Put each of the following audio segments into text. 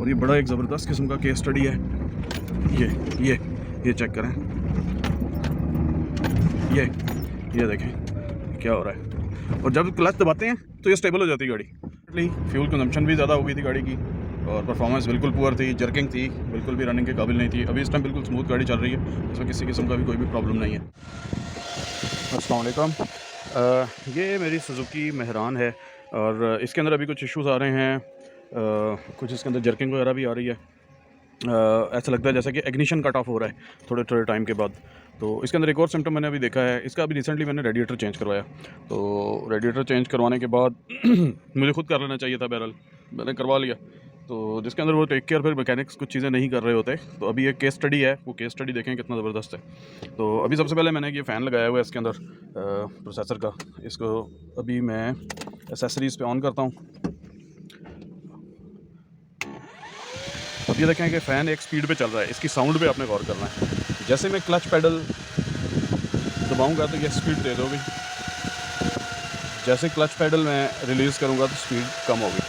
और ये बड़ा एक ज़बरदस्त किस्म का केस स्टडी है। ये चेक करें, ये देखें क्या हो रहा है। और जब क्लच दबाते हैं तो ये स्टेबल हो जाती है गाड़ी। फ्यूल कंजम्पशन भी ज़्यादा हो गई थी गाड़ी की और परफॉर्मेंस बिल्कुल पुअर थी, जर्किंग थी, बिल्कुल भी रनिंग के काबिल नहीं थी। अभी इस टाइम बिल्कुल स्मूथ गाड़ी चल रही है, इसमें किसी किस्म का भी कोई भी प्रॉब्लम नहीं है। अस्सलाम वालेकुम। ये मेरी सुजुकी मेहरान है और इसके अंदर अभी कुछ इश्यूज़ आ रहे हैं, कुछ इसके अंदर जर्किंग वगैरह भी आ रही है। ऐसा लगता है जैसा कि एग्निशन कट ऑफ हो रहा है थोड़े थोड़े टाइम के बाद। तो इसके अंदर एक और सिम्टम मैंने अभी देखा है इसका। अभी रिसेंटली मैंने रेडिएटर चेंज करवाया, तो रेडिएटर चेंज करवाने के बाद मुझे खुद कर लेना चाहिए था, बहरहाल मैंने करवा लिया। तो जिसके अंदर वो टेक केयर फिर मैकेनिक्स कुछ चीज़ें नहीं कर रहे होते। तो अभी एक केस स्टडी है, वो केस स्टडी देखें कितना ज़बरदस्त है। तो अभी सबसे पहले मैंने ये फ़ैन लगाया हुआ है इसके अंदर प्रोसेसर का। इसको अभी मैं एसेसरीज़ पे ऑन करता हूँ। अब ये देखें कि फ़ैन एक स्पीड पे चल रहा है, इसकी साउंड पे आपने गौर करना है। जैसे मैं क्लच पेडल दबाऊंगा तो ये स्पीड तेज़ होगी, जैसे क्लच पेडल मैं रिलीज़ करूंगा तो स्पीड कम होगी।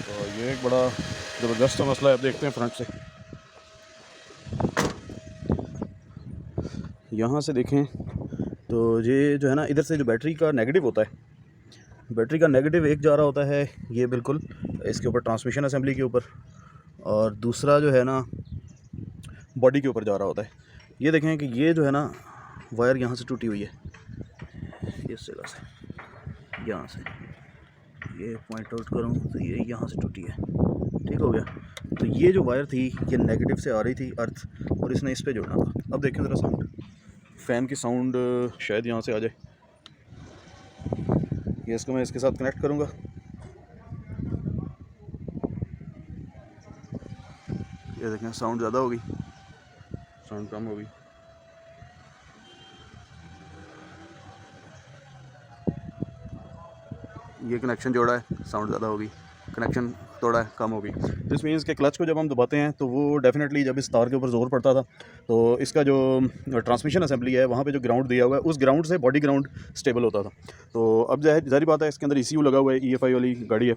तो ये एक बड़ा ज़बरदस्त मसला है। अब देखते हैं फ्रंट से, यहाँ से देखें तो ये जो है ना, इधर से जो बैटरी का नेगेटिव होता है, बैटरी का नेगेटिव एक जा रहा होता है ये बिल्कुल इसके ऊपर ट्रांसमिशन असेंबली के ऊपर, और दूसरा जो है ना बॉडी के ऊपर जा रहा होता है। ये देखें कि ये जो है ना वायर यहाँ से टूटी हुई है, इस जगह से, यहाँ से ये पॉइंट आउट करूँ तो ये यहाँ से टूटी है, ठीक हो गया। तो ये जो वायर थी ये नेगेटिव से आ रही थी अर्थ, और इसने इस पे जोड़ना था। अब देखें ज़रा साउंड, फ़ैन की साउंड शायद यहाँ से आ जाए। ये इसको मैं इसके साथ कनेक्ट करूँगा, ये देखें साउंड ज़्यादा होगी, साउंड कम होगी। ये कनेक्शन जोड़ा है, साउंड ज़्यादा होगी, कनेक्शन तोड़ा है, कम होगी। दिस मीन्स के क्लच को जब हम दबाते हैं तो वो डेफिनेटली जब इस तार के ऊपर ज़ोर पड़ता था तो इसका जो ट्रांसमिशन असेंबली है वहाँ पे जो ग्राउंड दिया हुआ है उस ग्राउंड से बॉडी ग्राउंड स्टेबल होता था। तो अब जाहिर बात है इसके अंदर ECU लगा हुआ है, EFI वाली गाड़ी है,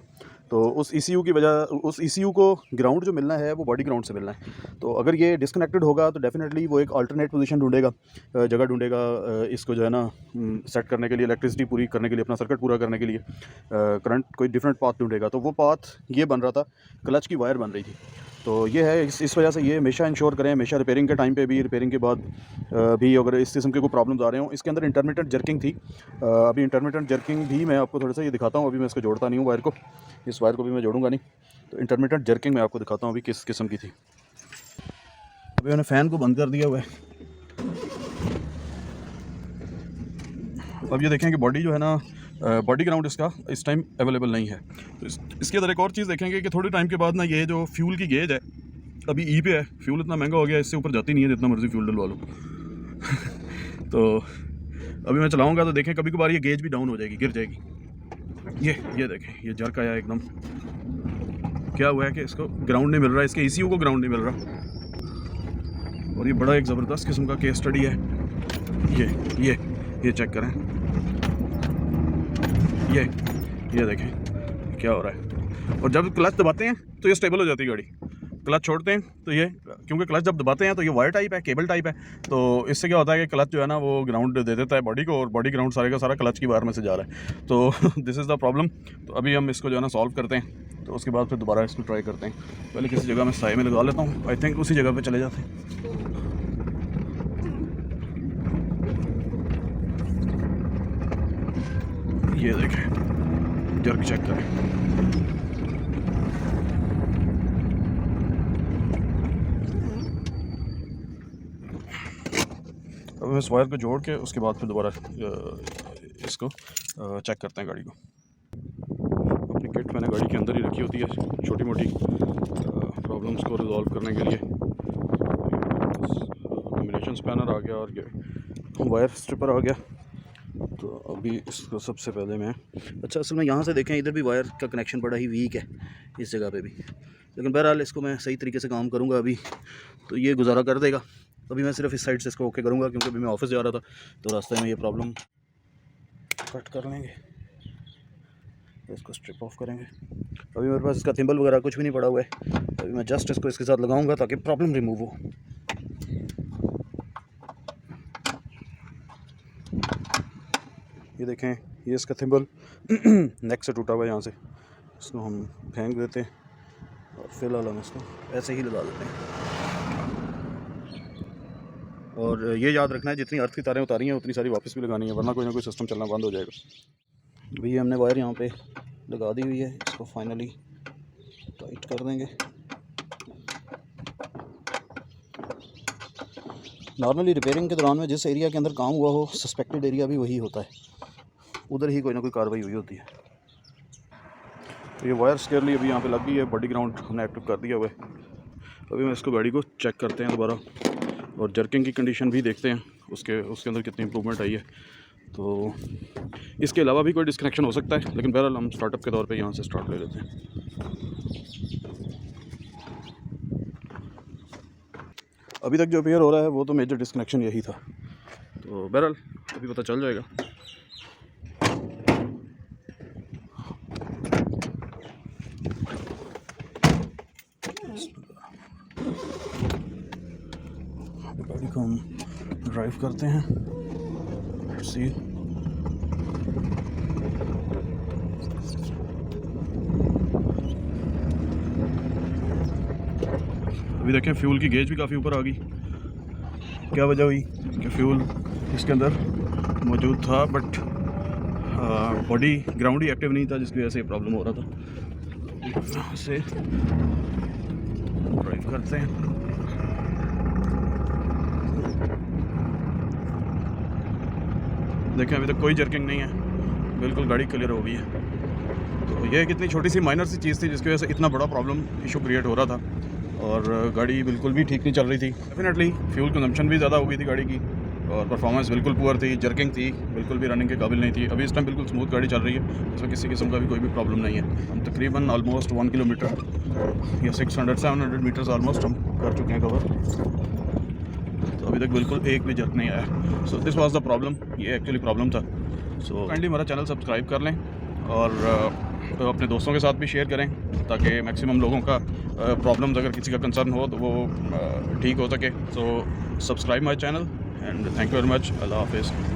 तो उस ECU की वजह, उस ECU को ग्राउंड जो मिलना है वो बॉडी ग्राउंड से मिलना है। तो अगर ये डिसकनेक्टेड होगा तो डेफिनेटली वो एक अल्टरनेट पोजीशन ढूंढेगा, जगह ढूंढेगा इसको जो है ना सेट करने के लिए, इलेक्ट्रिसिटी पूरी करने के लिए, अपना सर्किट पूरा करने के लिए करंट कोई डिफरेंट पाथ ढूंढेगा। तो वो पाथ ये बन रहा था, क्लच की वायर बन रही थी। तो ये है, इस वजह से ये हमेशा इंश्योर करें, हमेशा रिपेयरिंग के टाइम पे भी, रिपेयरिंग के बाद भी अगर इस किस्म के कोई प्रॉब्लम्स आ रहे हों। इसके अंदर इंटरमिटेंट जर्किंग थी, अभी इंटरमिटेंट जर्किंग भी मैं आपको थोड़ा सा ये दिखाता हूँ। अभी मैं इसको जोड़ता नहीं हूँ वायर को, इस वायर को भी मैं जोड़ूंगा नहीं। तो इंटरमिटेंट जर्किंग मैं आपको दिखाता हूँ अभी किस किस्म की थी। अभी मैंने फ़ैन को बंद कर दिया हुआ है। अब ये देखें कि बॉडी जो है ना, बॉडी ग्राउंड इसका इस टाइम अवेलेबल नहीं है। तो इसके अंदर एक और चीज़ देखेंगे कि थोड़े टाइम के बाद ना ये जो फ्यूल की गेज है अभी E पे है, फ्यूल इतना महंगा हो गया इससे ऊपर जाती नहीं है जितना मर्जी फ्यूल डलवा लो। तो अभी मैं चलाऊंगा तो देखें कभी कभार ये गेज भी डाउन हो जाएगी, गिर जाएगी। ये देखें ये जर्क आया एकदम। क्या हुआ है कि इसको ग्राउंड नहीं मिल रहा, इसके ECU को ग्राउंड नहीं मिल रहा। और ये बड़ा एक ज़बरदस्त किस्म का केस स्टडी है। ये चेक करें, ये देखें क्या हो रहा है। और जब क्लच दबाते हैं तो ये स्टेबल हो जाती है गाड़ी, क्लच छोड़ते हैं तो ये, क्योंकि क्लच जब दबाते हैं तो ये वायर टाइप है, केबल टाइप है, तो इससे क्या होता है कि क्लच जो है ना वो ग्राउंड दे देता है बॉडी को, और बॉडी ग्राउंड सारे का सारा क्लच की वायर में से जा रहा है। तो दिस इज़ द प्रॉब्लम। तो अभी हम इसको जो है ना सॉल्व करते हैं, तो उसके बाद फिर दोबारा इसको ट्राई करते हैं। पहले किसी जगह में साए में लगा लेता हूँ, आई थिंक उसी जगह पर चले जाते हैं। ये देखें जर्क चेक करें, अब हम इस वायर को जोड़ के उसके बाद फिर दोबारा इसको चेक करते हैं गाड़ी को। अपनी किट मैंने गाड़ी के अंदर ही रखी होती है छोटी मोटी प्रॉब्लम्स को रिजॉल्व करने के लिए। कम्युनिकेशन स्पैनर आ गया और ये वायर स्ट्रिपर आ गया। तो अभी इसको सबसे पहले मैं, अच्छा असल में यहाँ से देखें इधर भी वायर का कनेक्शन बड़ा ही वीक है, इस जगह पे भी लेकिन बहरहाल इसको मैं सही तरीके से काम करूँगा अभी, तो ये गुजारा कर देगा। अभी मैं सिर्फ इस साइड से इसको ओके करूँगा, क्योंकि अभी मैं ऑफिस जा रहा था तो रास्ते में ये प्रॉब्लम कट कर लेंगे, तो इसको स्ट्रिप ऑफ करेंगे। अभी मेरे पास इसका थिम्बल वगैरह कुछ भी नहीं पड़ा हुआ है, अभी मैं जस्ट इसको इसके साथ लगाऊंगा ताकि प्रॉब्लम रिमूव हो। ये देखें, ये इसका थिम्बल नेक से टूटा हुआ है, यहाँ से इसको हम फेंक देते हैं और फिलहाल हम इसको ऐसे ही लगा देते हैं। और ये याद रखना है, जितनी अर्थ की तारें उतारी हैं उतनी सारी वापस भी लगानी है, वरना कोई ना कोई सिस्टम चलना बंद हो जाएगा। अभी हमने वायर यहाँ पे लगा दी हुई है, इसको फाइनली टाइट कर देंगे। नॉर्मली रिपेयरिंग के दौरान में जिस एरिया के अंदर काम हुआ हो, सस्पेक्टेड एरिया भी वही होता है, उधर ही कोई ना कोई कार्रवाई हुई होती है। तो ये वायर स्केयरली अभी यहाँ पे लग गई है, बॉडी ग्राउंड हमने एक्टिव कर दिया हुआ है। अभी मैं इसको गाड़ी को चेक करते हैं दोबारा, और जर्किंग की कंडीशन भी देखते हैं उसके अंदर कितनी इंप्रूवमेंट आई है। तो इसके अलावा भी कोई डिस्कनेक्शन हो सकता है, लेकिन बहरहाल हम स्टार्टअप के तौर पे यहाँ से स्टार्ट ले लेते हैं। अभी तक जो अपीयर हो रहा है वो तो मेजर डिस्कनेक्शन यही था, तो बहरहाल अभी पता चल जाएगा। गाड़ी को हम ड्राइव करते हैं, सी अभी देखें फ्यूल की गेज भी काफ़ी ऊपर आ गई। क्या वजह हुई कि फ्यूल इसके अंदर मौजूद था, but body ground he active नहीं था, जिसकी वजह से ये प्रॉब्लम हो रहा था। इसे ड्राइव करते हैं। देखें अभी तक कोई जर्किंग नहीं है, बिल्कुल गाड़ी क्लियर हो गई है। तो ये कितनी छोटी सी माइनर सी चीज़ थी जिसकी वजह से इतना बड़ा प्रॉब्लम इशू क्रिएट हो रहा था, और गाड़ी बिल्कुल भी ठीक नहीं चल रही थी। डेफिनेटली फ्यूल कंजम्पशन भी ज़्यादा हो गई थी गाड़ी की, और परफॉर्मेंस बिल्कुल पुअर थी, जर्किंग थी, बिल्कुल भी रनिंग के काबिल नहीं थी। अभी इस टाइम बिल्कुल स्मूथ गाड़ी चल रही है, इसमें किसी किस्म का भी कोई भी प्रॉब्लम नहीं है। हम तकरीबन ऑलमोस्ट 1 किलोमीटर या 600-700 मीटर्स ऑलमोस्ट हम कर चुके हैं कवर। तो अभी तक बिल्कुल एक भी जर्क नहीं आया। So this was the problem, ये एक्चुअली प्रॉब्लम था। सो काइंडली हमारा चैनल सब्सक्राइब कर लें, और अपने दोस्तों के साथ भी शेयर करें, ताकि मैक्सिमम लोगों का प्रॉब्लम्स अगर किसी का कंसर्न हो तो वो ठीक हो सके। So subscribe my channel, and thank you very much. अल्लाह हाफिज़।